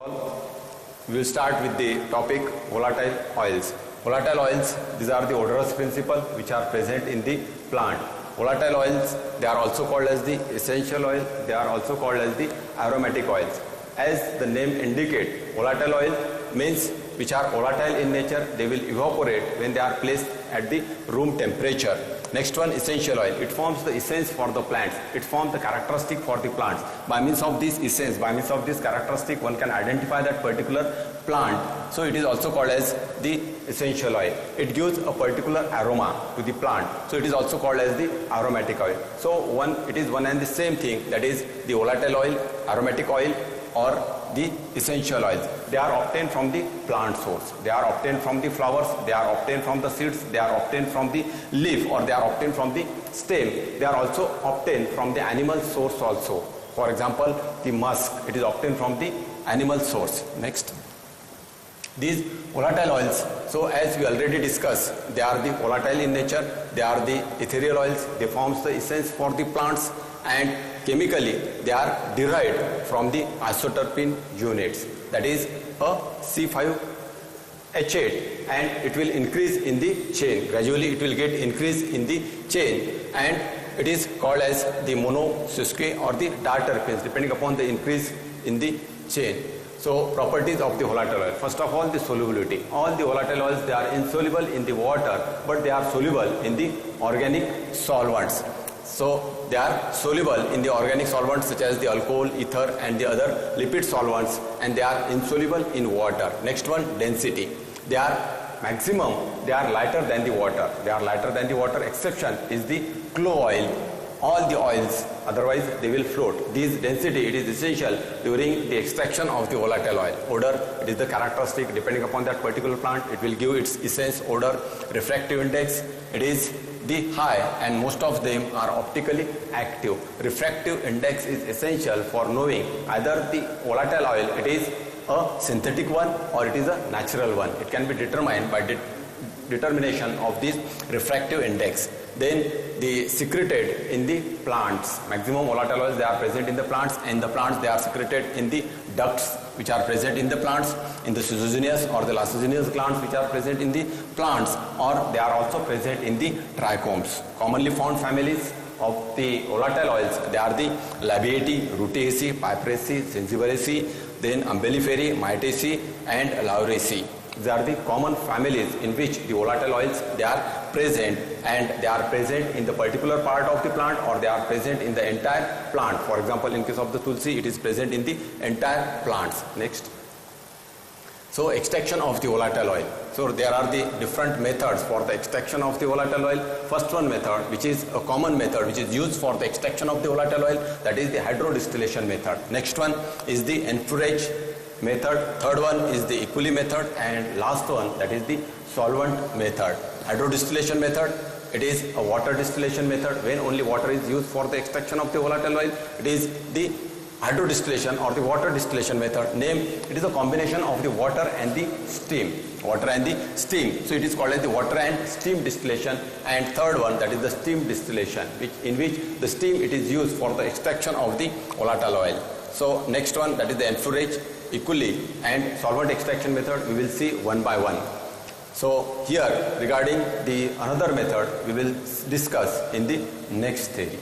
We will start with the topic volatile oils. Volatile oils, these are the odorous principles which are present in the plant. Volatile oils, they are also called as the essential oil, they are also called as the aromatic oils. As the name indicates, volatile oil means which are volatile in nature, they will evaporate when they are placed at the room temperature. Next one, essential oil. It forms the essence for the plants. It forms the characteristic for the plants. By means of this essence, by means of this characteristic, one can identify that particular plant. So it is also called as the essential oil. It gives a particular aroma to the plant. So it is also called as the aromatic oil. So it is one and the same thing, that is the volatile oil, aromatic oil, or the essential oils. They are obtained from the plant source. They are obtained from the flowers, they are obtained from the seeds, they are obtained from the leaf, or they are obtained from the stem. They are also obtained from the animal source also. For example, the musk, it is obtained from the animal source. Next. These volatile oils, so as we already discussed, they are the volatile in nature, they are the ethereal oils, they form the essence for the plants, and chemically they are derived from the isoterpene units, that is a C5H8, and it will increase in the chain. Gradually it will get increase in the chain, and it is called as the monosuske or the terpenes, depending upon the increase in the chain. So properties of the volatile oil. First of all, the solubility. All the volatile oils, they are insoluble in the water, but they are soluble in the organic solvents. So they are soluble in the organic solvents such as the alcohol, ether, and the other lipid solvents, and they are insoluble in water. Next one, density. They are maximum, they are lighter than the water. They are lighter than the water. Exception is the clove oil. All the oils, otherwise they will float. This density, it is essential during the extraction of the volatile oil. Odor, it is the characteristic depending upon that particular plant. It will give its essence, odor. Refractive index, it is the high, and most of them are optically active. Refractive index is essential for knowing either the volatile oil, it is a synthetic one or it is a natural one. It can be determined by determination of this refractive index. Then the secreted in the plants. Maximum volatile oils, they are present in the plants, and the plants, they are secreted in the ducts which are present in the plants, in the schistogenous or the lysogenous glands which are present in the plants, or they are also present in the trichomes. Commonly found families of the volatile oils, they are the Labiaceae, Rutaceae, Piperaceae, Zingiberaceae, then Umbelliferae, Myrtaceae, and Lauraceae. These are the common families in which the volatile oils, they are present, and they are present in the particular part of the plant, or they are present in the entire plant. For example, in case of the tulsi, it is present in the entire plants. Next. So extraction of the volatile oil. So there are the different methods for the extraction of the volatile oil. First one method, which is a common method which is used for the extraction of the volatile oil, that is the hydrodistillation method. Next one is the enfourage method. Third one is the equally method, and last one, that is the solvent method. Hydrodistillation method, it is a water distillation method. When only water is used for the extraction of the volatile oil, it is the hydrodistillation or the water distillation method. Name, it is a combination of the water and the steam. Water and the steam. So it is called as the water and steam distillation. And third one, that is the steam distillation, in which the steam, it is used for the extraction of the volatile oil. So next one, that is the enfourage, equally, and solvent extraction method, we will see one by one. So here regarding the another method, we will discuss in the next theory.